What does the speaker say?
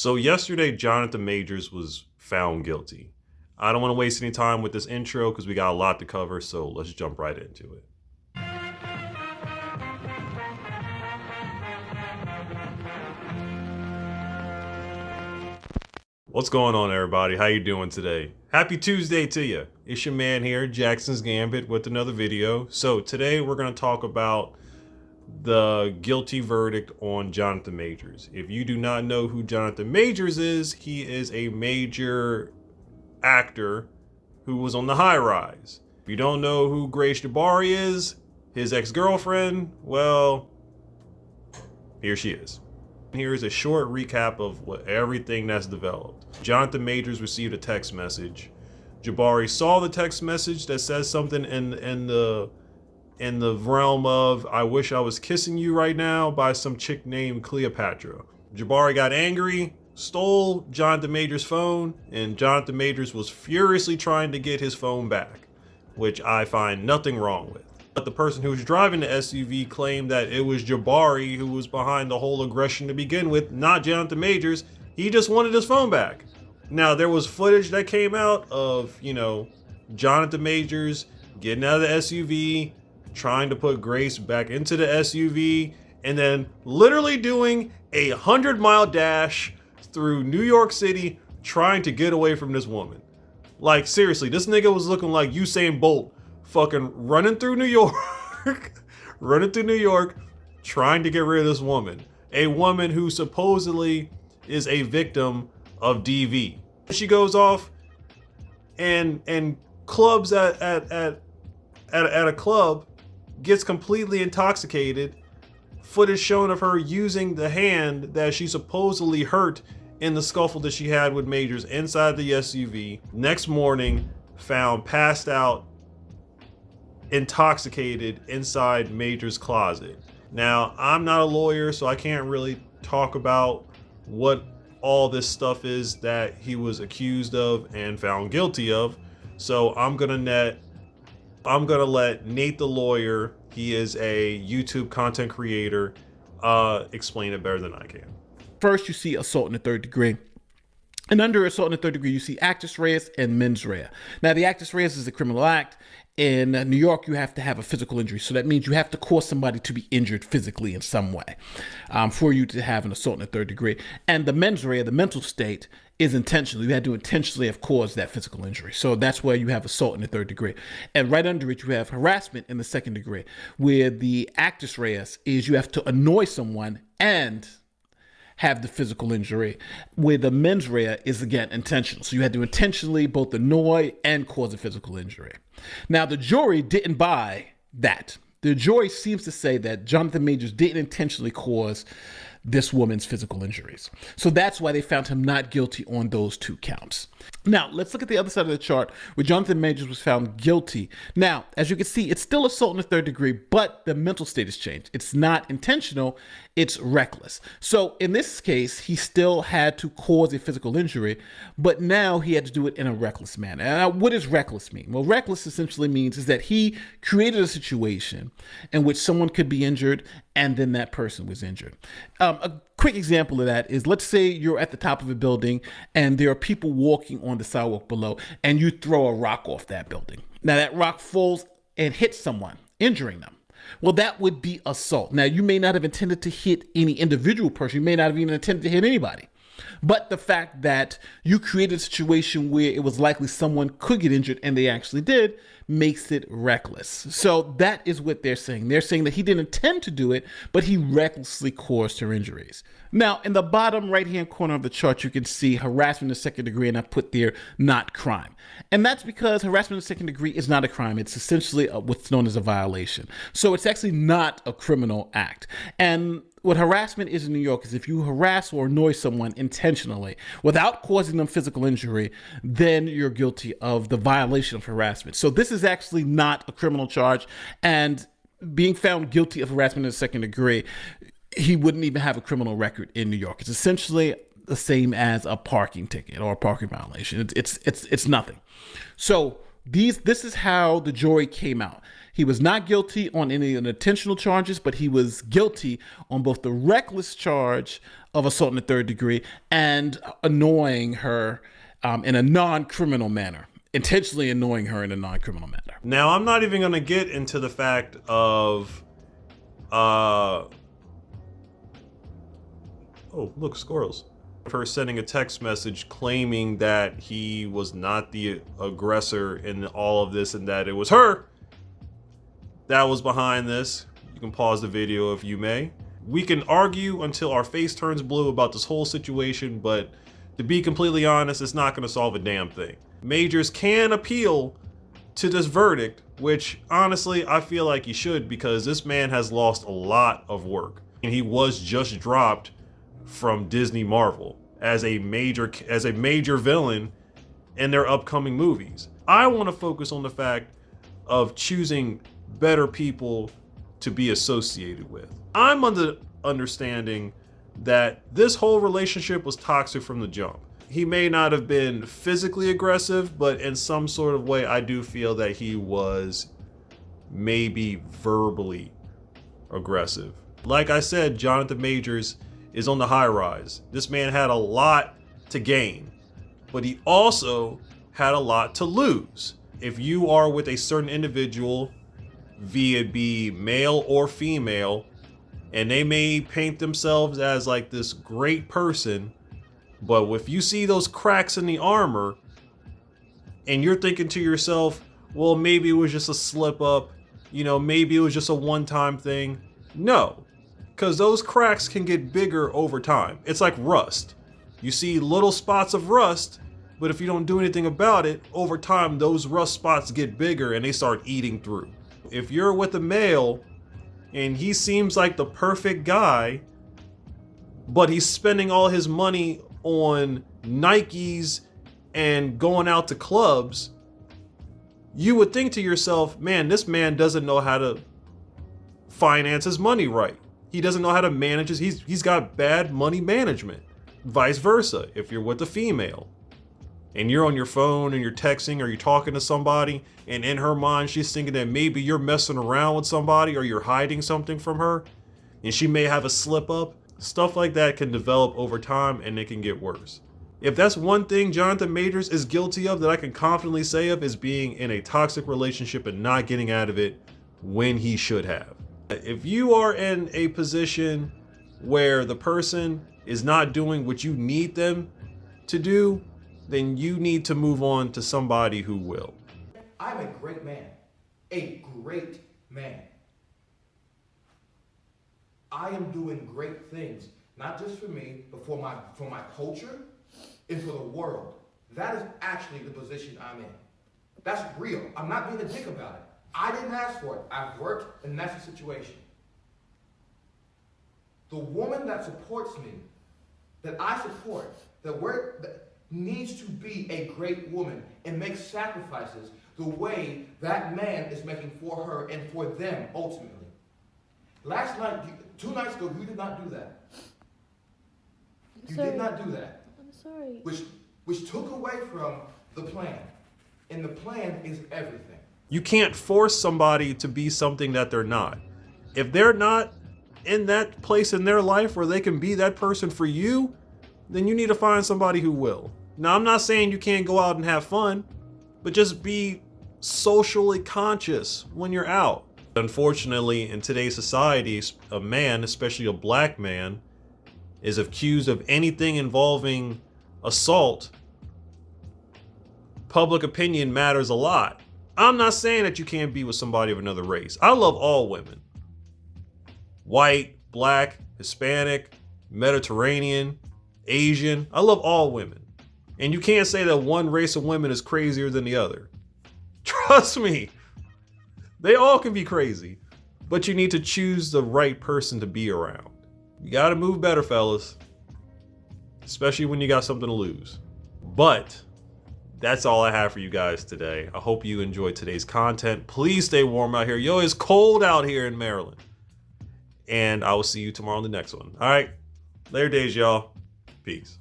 So yesterday, Jonathan Majors was found guilty. I don't want to waste any time with this intro because we got a lot to cover, so let's jump right into it. What's going on, everybody? How you doing today? Happy Tuesday to you. It's your man here, Jackson's Gambit, with another video. So today we're going to talk about the guilty verdict on Jonathan Majors. If you do not know who Jonathan Majors is, he is a major actor who was on the high rise. If you don't know who Grace Jabbari is, his ex-girlfriend, well, here she is. Here's a short recap of everything that's developed. Jonathan Majors received a text message. Jabbari saw the text message that says something in the realm of, "I wish I was kissing you right now," by some chick named Cleopatra. Jabbari got angry, stole Jonathan Majors' phone, and Jonathan Majors was furiously trying to get his phone back, which I find nothing wrong with. But the person who was driving the SUV claimed that it was Jabbari who was behind the whole aggression to begin with, not Jonathan Majors. He just wanted his phone back. Now, there was footage that came out of, Jonathan Majors getting out of the SUV, trying to put Grace back into the SUV, and then literally doing a 100-mile dash through New York City trying to get away from this woman. Like, seriously, this nigga was looking like Usain Bolt fucking running through New York, trying to get rid of this woman. A woman who supposedly is a victim of DV. She goes off and clubs at a club, gets completely intoxicated. Footage shown of her using the hand that she supposedly hurt in the scuffle that she had with Majors inside the SUV. Next morning, found passed out, intoxicated inside Majors' closet. Now, I'm not a lawyer, so I can't really talk about what all this stuff is that he was accused of and found guilty of. So I'm gonna let Nate the lawyer, he is a YouTube content creator, explain it better than I can. First, you see assault in the third degree. And under assault in the third degree, you see actus reus and mens rea. Now, the actus reus is a criminal act. In New York, you have to have a physical injury. So that means you have to cause somebody to be injured physically in some way for you to have an assault in the third degree. And the mens rea, the mental state, is intentional. You had to intentionally have caused that physical injury. So that's where you have assault in the third degree. And right under it, you have harassment in the second degree, where the actus reus is you have to annoy someone and have the physical injury, where the mens rea is, again, intentional. So you had to intentionally both annoy and cause a physical injury. Now, the jury didn't buy that. The jury seems to say that Jonathan Majors didn't intentionally cause this woman's physical injuries. So that's why they found him not guilty on those two counts. Now, let's look at the other side of the chart where Jonathan Majors was found guilty. Now, as you can see, it's still assault in the third degree, but the mental state has changed. It's not intentional, it's reckless. So in this case, he still had to cause a physical injury, but now he had to do it in a reckless manner. And what does reckless mean? Well, reckless essentially means is that he created a situation in which someone could be injured and then that person was injured. A quick example of that is, let's say you're at the top of a building and there are people walking on the sidewalk below and you throw a rock off that building. Now that rock falls and hits someone, injuring them. Well, that would be assault. Now, you may not have intended to hit any individual person. You may not have even intended to hit anybody. But the fact that you created a situation where it was likely someone could get injured and they actually did makes it reckless. So that is what they're saying. They're saying that he didn't intend to do it, but he recklessly caused her injuries. Now, in the bottom right-hand corner of the chart, you can see harassment in the second degree, and I put there not crime. And that's because harassment in the second degree is not a crime. It's essentially what's known as a violation. So it's actually not a criminal act. And what harassment is in New York is if you harass or annoy someone intentionally without causing them physical injury, then you're guilty of the violation of harassment. So this is actually not a criminal charge, and being found guilty of harassment in the second degree, he wouldn't even have a criminal record in New York. It's essentially the same as a parking ticket or a parking violation. It's nothing. So this is how the jury came out. He was not guilty on any of the intentional charges, but he was guilty on both the reckless charge of assault in the third degree and annoying her in a non-criminal manner. Intentionally annoying her in a non-criminal manner. Now, I'm not even going to get into the fact of, oh, look, squirrels. Her sending a text message claiming that he was not the aggressor in all of this and that it was her that was behind this. You can pause the video if you may. We can argue until our face turns blue about this whole situation, but to be completely honest, it's not going to solve a damn thing. Majors can appeal to this verdict, which honestly I feel like he should, because this man has lost a lot of work. And he was just dropped from Disney Marvel as a major villain in their upcoming movies. I want to focus on the fact of choosing better people to be associated with. I'm under understanding that this whole relationship was toxic from the jump. He may not have been physically aggressive, but in some sort of way, I do feel that he was maybe verbally aggressive. Like I said, Jonathan Majors is on the high rise. This man had a lot to gain, but he also had a lot to lose. If you are with a certain individual, be it be male or female, and they may paint themselves as like this great person, but if you see those cracks in the armor and you're thinking to yourself, well, maybe it was just a slip up, maybe it was just a one-time thing. No, because those cracks can get bigger over time. It's like rust. You see little spots of rust, but if you don't do anything about it, over time, those rust spots get bigger and they start eating through. If you're with a male and he seems like the perfect guy, but he's spending all his money on Nikes and going out to clubs, you would think to yourself, man, this man doesn't know how to finance his money right. He doesn't know how to manage he's got bad money management. Vice versa, if you're with a female and you're on your phone and you're texting or you're talking to somebody, and in her mind she's thinking that maybe you're messing around with somebody or you're hiding something from her, and she may have a slip up. Stuff like that can develop over time and it can get worse. If that's one thing Jonathan Majors is guilty of that I can confidently say of, is being in a toxic relationship and not getting out of it when he should have. If you are in a position where the person is not doing what you need them to do, then you need to move on to somebody who will. I'm a great man. A great man. I am doing great things, not just for me, but for my culture and for the world. That is actually the position I'm in. That's real. I'm not being a dick about it. I didn't ask for it. I've worked, and that's the situation. The woman that supports me, that I support, that needs to be a great woman and make sacrifices the way that man is making for her and for them ultimately. Last night, 2 nights ago, you did not do that. You did not do that. I'm sorry. Which took away from the plan. And the plan is everything. You can't force somebody to be something that they're not. If they're not in that place in their life where they can be that person for you, then you need to find somebody who will. Now, I'm not saying you can't go out and have fun, but just be socially conscious when you're out. Unfortunately, in today's society, a man, especially a black man, is accused of anything involving assault. Public opinion matters a lot. I'm not saying that you can't be with somebody of another race. I love all women. White, black, Hispanic, Mediterranean, Asian. I love all women. And you can't say that one race of women is crazier than the other. Trust me. They all can be crazy. But you need to choose the right person to be around. You gotta move better, fellas. Especially when you got something to lose. But that's all I have for you guys today. I hope you enjoyed today's content. Please stay warm out here. Yo, it's cold out here in Maryland. And I will see you tomorrow on the next one. All right. Later days, y'all. Peace.